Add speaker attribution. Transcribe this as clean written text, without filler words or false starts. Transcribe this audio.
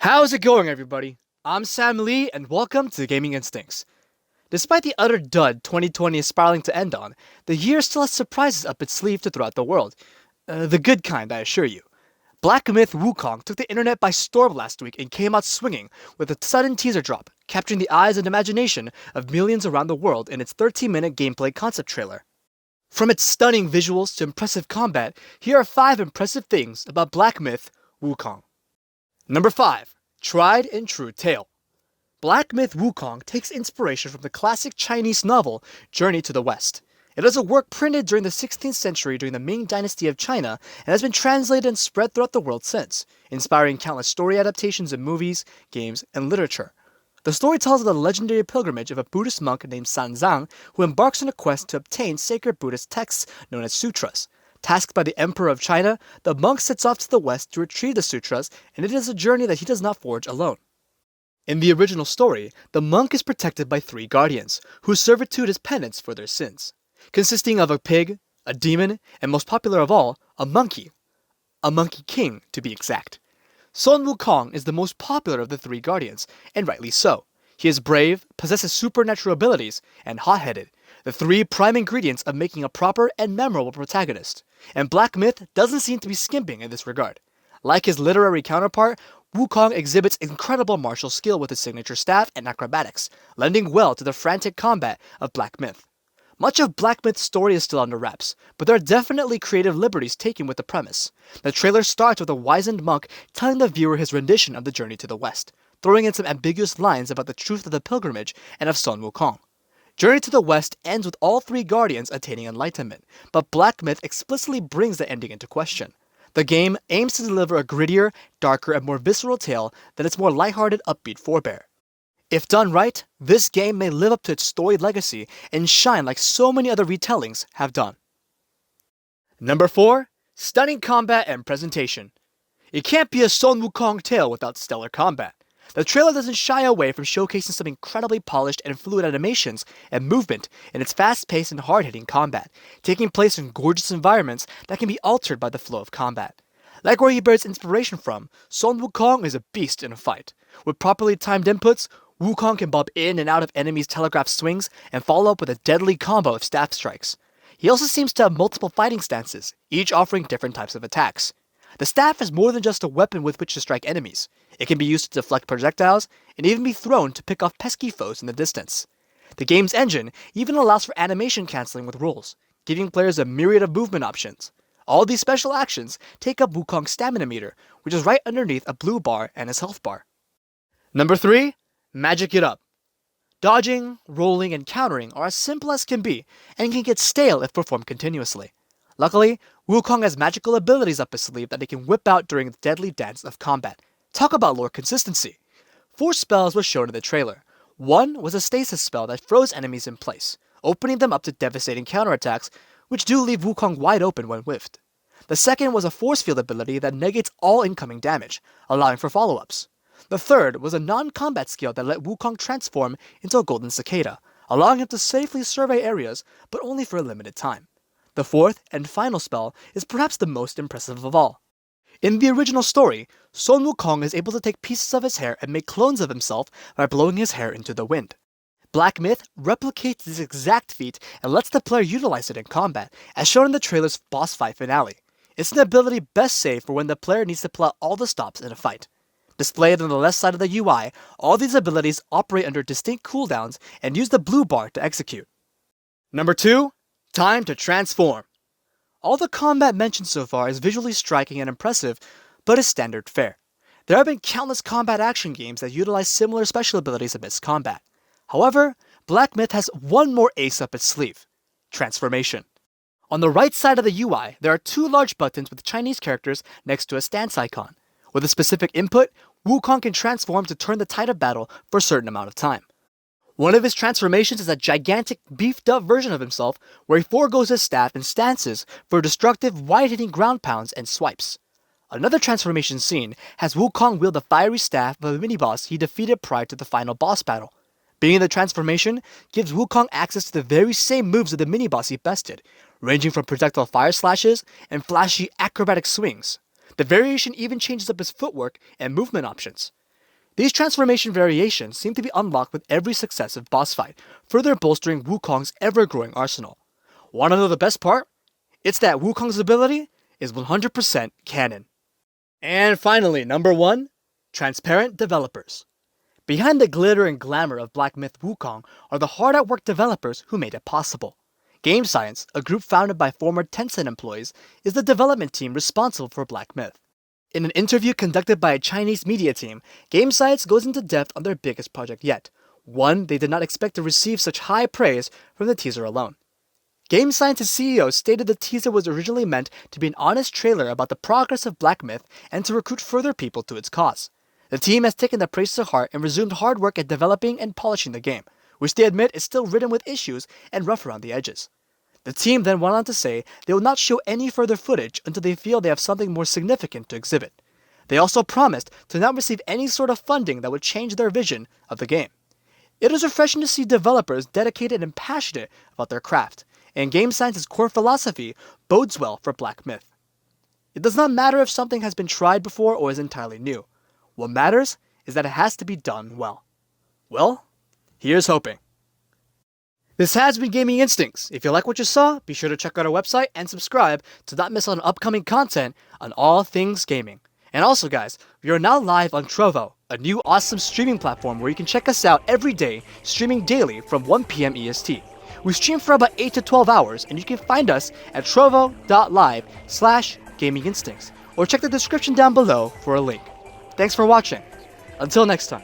Speaker 1: How's it going, everybody? I'm Sam Lee, and welcome to Gaming Instincts. Despite the utter dud 2020 is spiraling to end on, the year still has surprises up its sleeve to throughout the world. The good kind, I assure you. Black Myth Wukong took the internet by storm last week and came out swinging with a sudden teaser drop, capturing the eyes and imagination of millions around the world in its 13-minute gameplay concept trailer. From its stunning visuals to impressive combat, here are 5 impressive things about Black Myth Wukong. Number 5. Tried and True Tale. Black Myth Wukong takes inspiration from the classic Chinese novel Journey to the West. It is a work printed during the 16th century during the Ming Dynasty of China and has been translated and spread throughout the world since, inspiring countless story adaptations in movies, games, and literature. The story tells of the legendary pilgrimage of a Buddhist monk named Sanzang who embarks on a quest to obtain sacred Buddhist texts known as sutras. Tasked by the Emperor of China, the monk sets off to the west to retrieve the sutras, and it is a journey that he does not forge alone. In the original story, the monk is protected by 3 guardians, whose servitude is penance for their sins, consisting of a pig, a demon, and most popular of all, a monkey. A monkey king, to be exact. Sun Wukong is the most popular of the 3 guardians, and rightly so. He is brave, possesses supernatural abilities, and hot-headed, the 3 prime ingredients of making a proper and memorable protagonist. And Black Myth doesn't seem to be skimping in this regard. Like his literary counterpart, Wukong exhibits incredible martial skill with his signature staff and acrobatics, lending well to the frantic combat of Black Myth. Much of Black Myth's story is still under wraps, but there are definitely creative liberties taken with the premise. The trailer starts with a wizened monk telling the viewer his rendition of the Journey to the West, throwing in some ambiguous lines about the truth of the pilgrimage and of Sun Wukong. Journey to the West ends with all 3 guardians attaining enlightenment, but Black Myth explicitly brings the ending into question. The game aims to deliver a grittier, darker, and more visceral tale than its more lighthearted, upbeat forebear. If done right, this game may live up to its storied legacy and shine like so many other retellings have done. Number 4. Stunning combat and presentation. It can't be a Sun Wukong tale without stellar combat. The trailer doesn't shy away from showcasing some incredibly polished and fluid animations and movement in its fast-paced and hard-hitting combat, taking place in gorgeous environments that can be altered by the flow of combat. Like where he bears inspiration from, Sun Wukong is a beast in a fight. With properly timed inputs, Wukong can bob in and out of enemies' telegraph swings and follow up with a deadly combo of staff strikes. He also seems to have multiple fighting stances, each offering different types of attacks. The staff is more than just a weapon with which to strike enemies. It can be used to deflect projectiles, and even be thrown to pick off pesky foes in the distance. The game's engine even allows for animation canceling with rolls, giving players a myriad of movement options. All these special actions take up Wukong's stamina meter, which is right underneath a blue bar and his health bar. Number 3. Magic it up. Dodging, rolling, and countering are as simple as can be, and can get stale if performed continuously. Luckily, Wukong has magical abilities up his sleeve that he can whip out during the deadly dance of combat. Talk about lore consistency. 4 spells were shown in the trailer. One was a stasis spell that froze enemies in place, opening them up to devastating counterattacks, which do leave Wukong wide open when whiffed. The second was a force field ability that negates all incoming damage, allowing for follow-ups. The third was a non-combat skill that let Wukong transform into a golden cicada, allowing him to safely survey areas, but only for a limited time. The fourth and final spell is perhaps the most impressive of all. In the original story, Sun Wukong is able to take pieces of his hair and make clones of himself by blowing his hair into the wind. Black Myth replicates this exact feat and lets the player utilize it in combat, as shown in the trailer's boss fight finale. It's an ability best saved for when the player needs to pull out all the stops in a fight. Displayed on the left side of the UI, all these abilities operate under distinct cooldowns and use the blue bar to execute. Number 2. Time to transform. All the combat mentioned so far is visually striking and impressive, but is standard fare. There have been countless combat action games that utilize similar special abilities amidst combat. However, Black Myth has one more ace up its sleeve: transformation. On the right side of the UI, there are 2 large buttons with Chinese characters next to a stance icon. With a specific input, Wukong can transform to turn the tide of battle for a certain amount of time. One of his transformations is a gigantic beefed-up version of himself where he foregoes his staff and stances for destructive, wide-hitting ground pounds and swipes. Another transformation scene has Wukong wield the fiery staff of a mini-boss he defeated prior to the final boss battle. Being in the transformation gives Wukong access to the very same moves of the mini-boss he bested, ranging from projectile fire slashes and flashy acrobatic swings. The variation even changes up his footwork and movement options. These transformation variations seem to be unlocked with every successive boss fight, further bolstering Wukong's ever-growing arsenal. Wanna know the best part? It's that Wukong's ability is 100% canon. And finally, number 1, transparent developers. Behind the glitter and glamour of Black Myth Wukong are the hard-at-work developers who made it possible. Game Science, a group founded by former Tencent employees, is the development team responsible for Black Myth. In an interview conducted by a Chinese media team, Game Science goes into depth on their biggest project yet, one they did not expect to receive such high praise from the teaser alone. Game Science's CEO stated the teaser was originally meant to be an honest trailer about the progress of Black Myth and to recruit further people to its cause. The team has taken the praise to heart and resumed hard work at developing and polishing the game, which they admit is still ridden with issues and rough around the edges. The team then went on to say they will not show any further footage until they feel they have something more significant to exhibit. They also promised to not receive any sort of funding that would change their vision of the game. It is refreshing to see developers dedicated and passionate about their craft, and Game Science's core philosophy bodes well for Black Myth. It does not matter if something has been tried before or is entirely new. What matters is that it has to be done well. Well, here's hoping. This has been Gaming Instincts. If you like what you saw, be sure to check out our website and subscribe to not miss out on upcoming content on all things gaming. And also guys, we are now live on Trovo, a new awesome streaming platform where you can check us out every day, streaming daily from 1 p.m. EST. We stream for about 8 to 12 hours, and you can find us at trovo.live/gaminginstincts, or check the description down below for a link. Thanks for watching. Until next time.